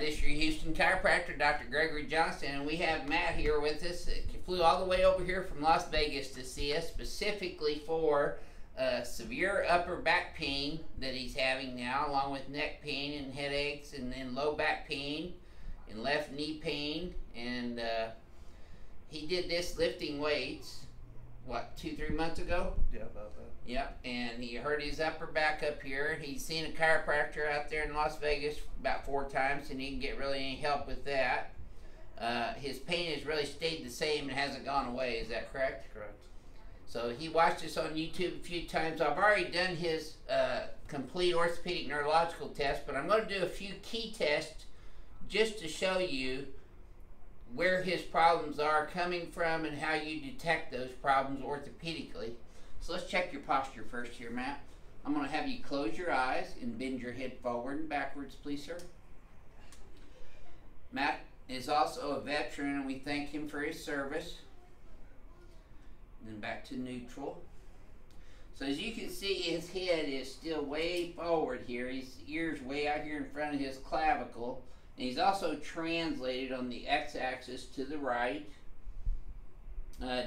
This is your Houston chiropractor, Dr. Gregory Johnson, and we have Matt here with us. He flew all the way over here from Las Vegas to see us specifically for severe upper back pain that he's having now, along with neck pain and headaches, and then low back pain and left knee pain. And he did this lifting weights, what, 2-3 months ago? Yeah, about that. Yep, and he hurt his upper back up here. He's seen a chiropractor out there in Las Vegas about 4 times, and he didn't get really any help with that. His pain has really stayed the same and hasn't gone away. Is that correct? Correct. So he watched us on YouTube a few times. I've already done his complete orthopedic neurological test, but I'm going to do a few key tests just to show you where his problems are coming from and how you detect those problems orthopedically. So let's check your posture first here, Matt. I'm going to have you close your eyes and bend your head forward and backwards, please, sir. Matt is also a veteran, and we thank him for his service. And then back to neutral. So as you can see, his head is still way forward here. His ear's way out here in front of his clavicle. And he's also translated on the x-axis to the right.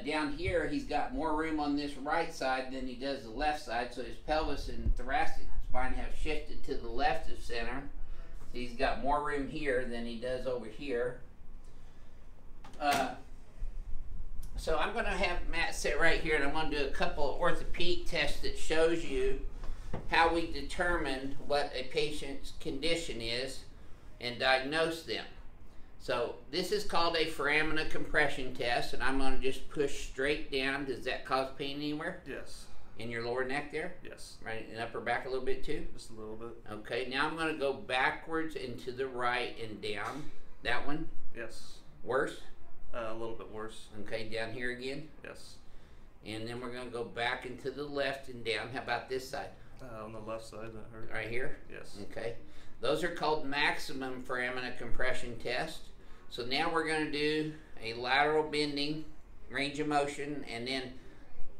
Down here, he's got more room on this right side than he does the left side, so his pelvis and thoracic spine have shifted to the left of center. So he's got more room here than he does over here. So I'm going to have Matt sit right here, and I'm going to do a couple of orthopedic tests that shows you how we determine what a patient's condition is and diagnose them. So this is called a foramen compression test, and I'm going to just push straight down. Does that cause pain anywhere? Yes. In your lower neck there? Yes. Right, and upper back a little bit too? Just a little bit. Okay, now I'm going to go backwards and to the right and down. That one? Yes. Worse? A little bit worse. Okay, down here again? Yes. And then we're going to go back and to the left and down. How about this side? On the left side, that hurt. Right here? Yes. Okay. Those are called maximum foramen compression tests. So now we're going to do a lateral bending, range of motion, and then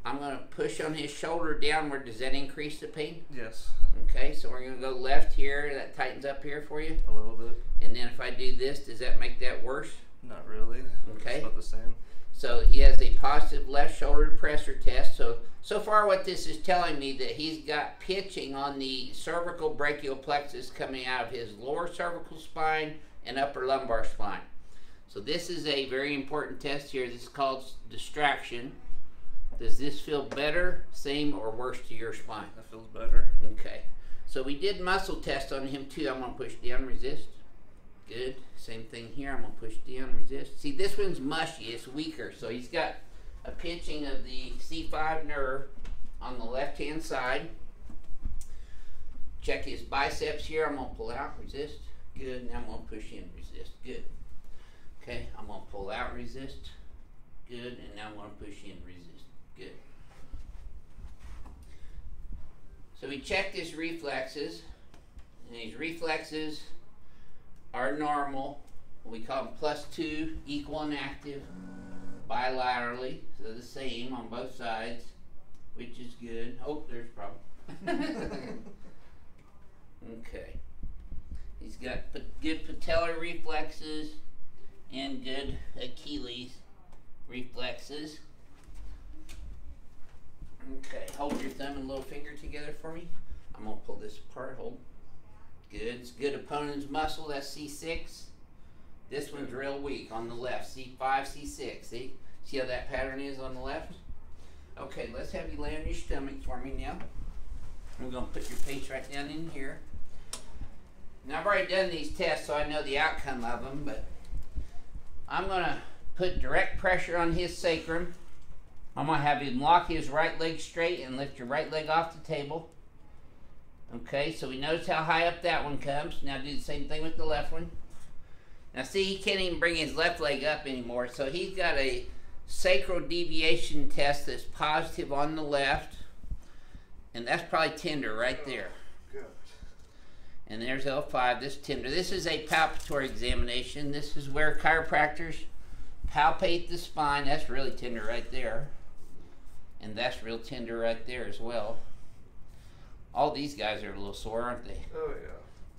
I'm going to push on his shoulder downward. Does that increase the pain? Yes. Okay, so we're going to go left here. That tightens up here for you? A little bit. And then if I do this, does that make that worse? Not really. Okay. It's about the same. So he has a positive left shoulder depressor test. So far what this is telling me that he's got pitching on the cervical brachial plexus coming out of his lower cervical spine and upper lumbar spine. So this is a very important test here. This is called distraction. Does this feel better, same, or worse to your spine? That feels better. Okay. So we did muscle test on him too. I'm going to push down, resist. Good. Same thing here. I'm going to push down, resist. See, this one's mushy. It's weaker. So he's got a pinching of the C5 nerve on the left-hand side. Check his biceps here. I'm going to pull out, resist. Good. Now I'm going to push in, resist. Good. Okay. I'm going to pull out, resist. Good. And now I'm going to push in, resist. Good. So we checked his reflexes. And these reflexes are normal. We call them +2, equal and active, bilaterally, so the same on both sides, which is good. Oh, there's a problem. Okay. He's got good patellar reflexes and good Achilles reflexes. Okay, hold your thumb and little finger together for me. I'm going to pull this apart. Hold. Good. It's good opponent's muscle. That's C6. This one's real weak on the left. C5, C6. See how that pattern is on the left? Okay, let's have you lay on your stomach for me now. We're going to put your face right down in here. Now, I've already done these tests, so I know the outcome of them, but I'm going to put direct pressure on his sacrum. I'm going to have him lock his right leg straight and lift your right leg off the table. Okay, so we notice how high up that one comes. Now do the same thing with the left one. Now see, he can't even bring his left leg up anymore, so he's got a sacral deviation test that's positive on the left, and that's probably tender right there. Good. And there's L5, this tender. This is a palpatory examination. This is where chiropractors palpate the spine. That's really tender right there. And that's real tender right there as well. All these guys are a little sore, aren't they? Oh,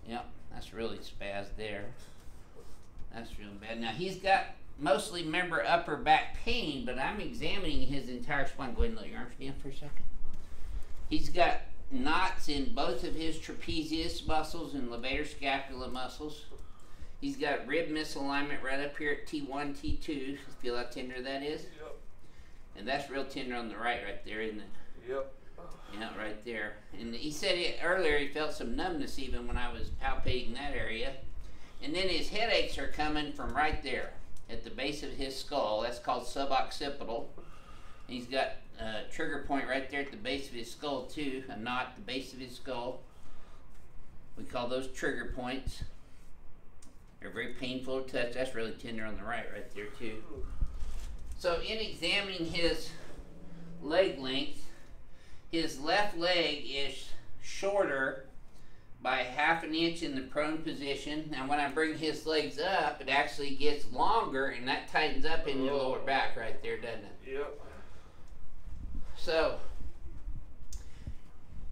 yeah. Yep, that's really spazzed there. That's real bad. Now he's got mostly, remember, upper back pain, but I'm examining his entire spine. Go ahead and let your arms down for a second. He's got knots in both of his trapezius muscles and levator scapula muscles. He's got rib misalignment right up here at T1, T2. Feel how tender that is? Yep. And that's real tender on the right there, isn't it? Yep. Yeah, right there. And he said earlier he felt some numbness even when I was palpating that area. And then his headaches are coming from right there at the base of his skull. That's called suboccipital. He's got a trigger point right there at the base of his skull too, a knot at the base of his skull. We call those trigger points. They're very painful to touch. That's really tender on the right there too. So in examining his leg length, his left leg is shorter by 1/2 inch in the prone position. Now when I bring his legs up, it actually gets longer, and that tightens up in your lower back right there, doesn't it? Yep. So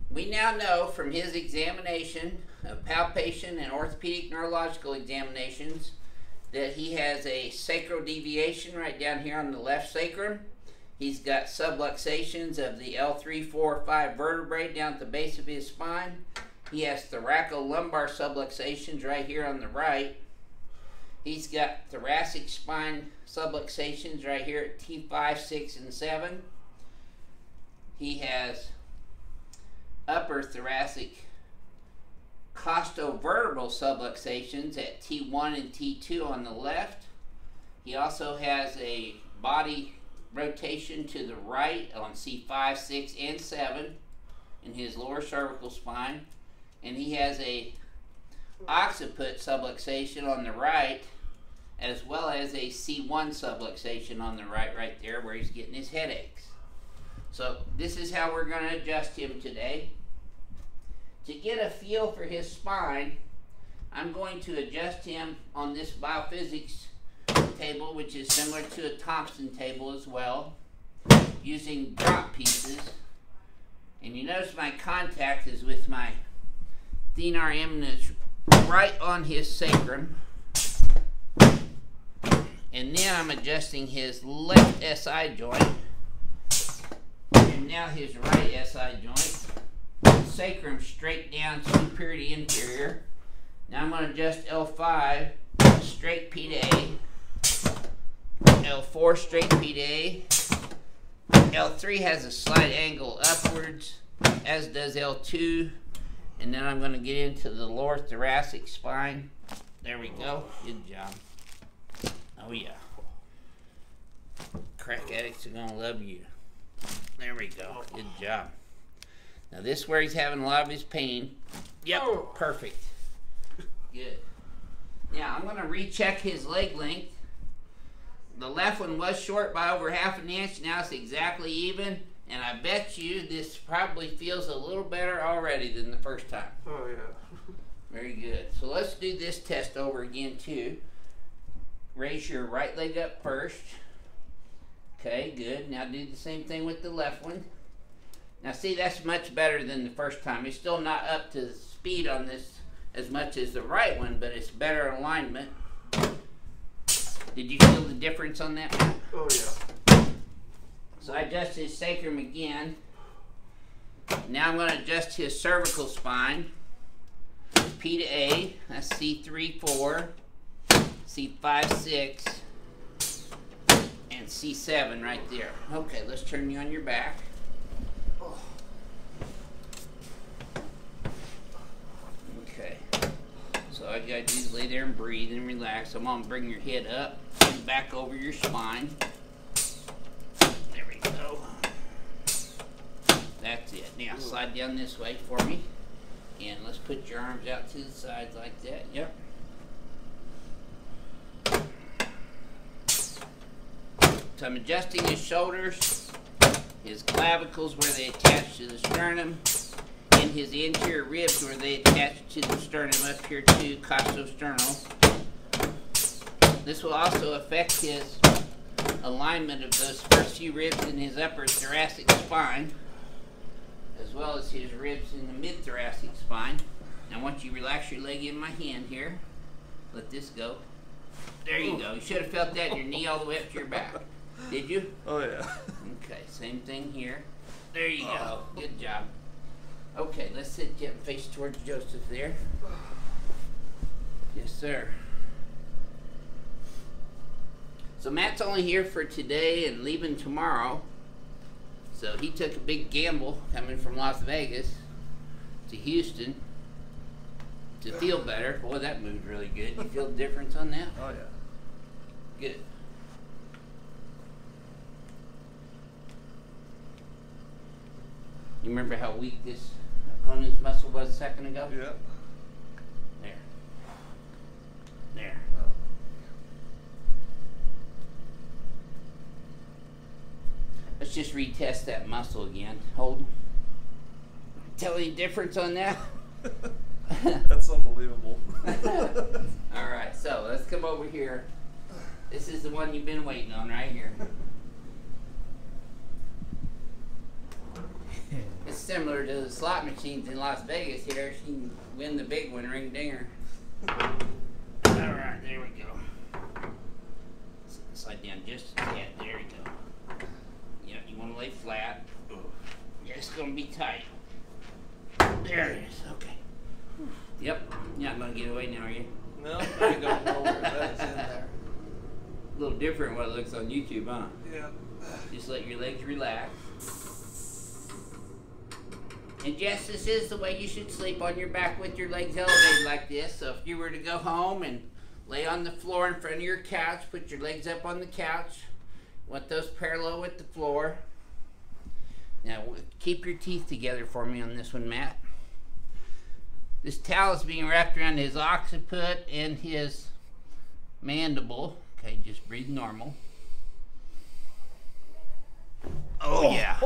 we now know from his examination of palpation and orthopedic neurological examinations that he has a sacral deviation right down here on the left sacrum. He's got subluxations of the L3, 4, 5 vertebrae down at the base of his spine. He has thoracolumbar subluxations right here on the right. He's got thoracic spine subluxations right here at T5, 6, and 7. He has upper thoracic costovertebral subluxations at T1 and T2 on the left. He also has a body rotation to the right on C5, 6, and 7 in his lower cervical spine. And he has a occiput subluxation on the right, as well as a C1 subluxation on the right there where he's getting his headaches. So this is how we're going to adjust him today. To get a feel for his spine, I'm going to adjust him on this BioPhysics table, which is similar to a Thompson table as well, using drop pieces. And you notice my contact is with my thenar eminence right on his sacrum. And then I'm adjusting his left SI joint. And now his right SI joint. Sacrum straight down, superior to inferior. Now I'm going to adjust L5, straight P to A. L4, straight P to A. L3 has a slight angle upwards, as does L2. And then I'm going to get into the lower thoracic spine. There we go. Good job. Oh yeah. Crack addicts are going to love you. There we go. Good job. Now this is where he's having a lot of his pain. Yep, perfect. Good. Now I'm going to recheck his leg length. The left one was short by over 1/2 inch. Now it's exactly even. And I bet you this probably feels a little better already than the first time. Oh yeah. Very good. So let's do this test over again too. Raise your right leg up first. Okay, good. Now do the same thing with the left one. Now see, that's much better than the first time. It's still not up to speed on this as much as the right one, but it's better alignment. Did you feel the difference on that one? Oh yeah. So I adjust his sacrum again. Now I'm going to adjust his cervical spine. P to A, that's C3, 4, C5, 6, and C7 right there. Okay, let's turn you on your back. Okay, so all you gotta do is lay there and breathe and relax. I'm gonna bring your head up and back over your spine. There we go. That's it. Now slide down this way for me. And let's put your arms out to the sides like that. Yep. So I'm adjusting his shoulders, his clavicles where they attach to the sternum, and his anterior ribs where they attach to the sternum up here too, costosternal. This will also affect his alignment of those first few ribs in his upper thoracic spine, as well as his ribs in the mid-thoracic spine. Now once you relax your leg in my hand here, let this go. There you go. You should have felt that in your knee all the way up to your back. Did you? Oh yeah. Okay, same thing here. There you go. Good job. Okay, let's sit you and face towards Joseph there. Yes, sir. So Matt's only here for today and leaving tomorrow. So he took a big gamble coming from Las Vegas to Houston to feel better. Boy, that moved really good. You feel the difference on that? Oh yeah. Good. You remember how weak this opponent's muscle was a second ago? Yeah. There. There. Let's just retest that muscle again. Hold. Tell any difference on that? That's unbelievable. Alright, so let's come over here. This is the one you've been waiting on right here. It's similar to the slot machines in Las Vegas here. She can win the big one, ring dinger. Alright, there we go. Slide down just a tad. There we go. Yep, you want to lay flat. It's going to be tight. There it is. Okay. Yep. You're not going to get away now, are you? No, I ain't going nowhere. That's in there. A little different what it looks on YouTube, huh? Yeah. Just let your legs relax. And Jess, this is the way you should sleep, on your back with your legs elevated like this. So if you were to go home and lay on the floor in front of your couch, put your legs up on the couch, want those parallel with the floor. Now keep your teeth together for me on this one, Matt. This towel is being wrapped around his occiput and his mandible. Okay, just breathe normal. Oh yeah.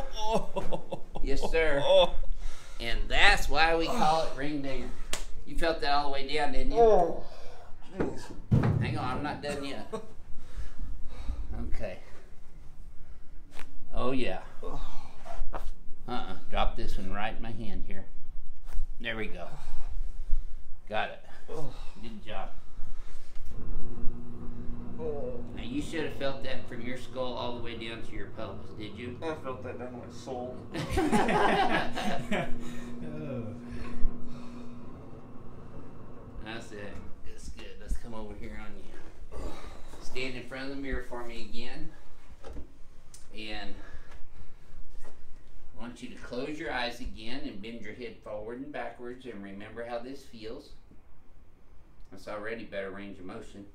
Yes, sir. And that's why we call it ring dinger. You felt that all the way down, didn't you? Oh, jeez. Hang on, I'm not done yet. Okay. Oh yeah. Drop this one right in my hand here. There we go. Got it. Good job. Now you should have felt that from your skull all the way down to your pelvis, did you? I felt that down my soul. That's it. It's good. Let's come over here on you. Stand in front of the mirror for me again. And I want you to close your eyes again and bend your head forward and backwards and remember how this feels. That's already better range of motion.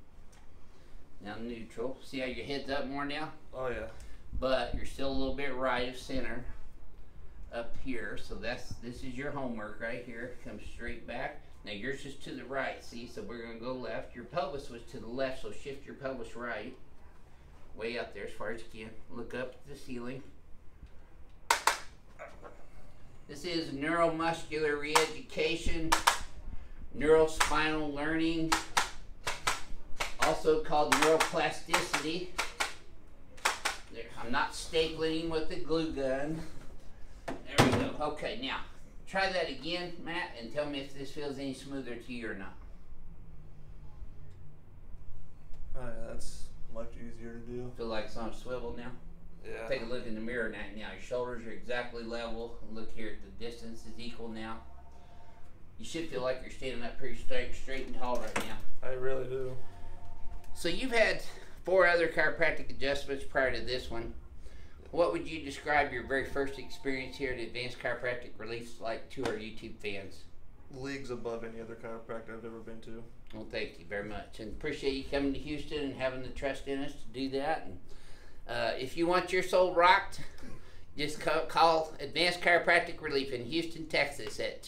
Now neutral. See how your head's up more now? Oh yeah. But you're still a little bit right of center up here. So this is your homework right here. Come straight back. Now yours is to the right, see? So we're gonna go left. Your pelvis was to the left, so shift your pelvis right. Way up there as far as you can. Look up at the ceiling. This is neuromuscular re-education, neurospinal learning, also called neuroplasticity. There, I'm not stapling with the glue gun. There we go. Okay, now try that again, Matt, and tell me if this feels any smoother to you or not. Oh yeah, that's much easier to do. Feel like it's on a swivel now? Yeah. Take a look in the mirror now. Your shoulders are exactly level. Look here, the distance is equal now. You should feel like you're standing up pretty straight and tall right now. I really do. So you've had 4 other chiropractic adjustments prior to this one. What would you describe your very first experience here at Advanced Chiropractic Relief like to our YouTube fans? Leagues above any other chiropractor I've ever been to. Well, thank you very much, and appreciate you coming to Houston and having the trust in us to do that. And if you want your soul rocked, just call Advanced Chiropractic Relief in Houston, Texas at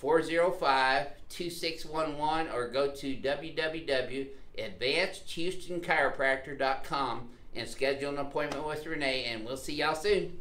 281-405-2611 or go to www.advancedhoustonchiropractor.com and schedule an appointment with Renee, and we'll see y'all soon.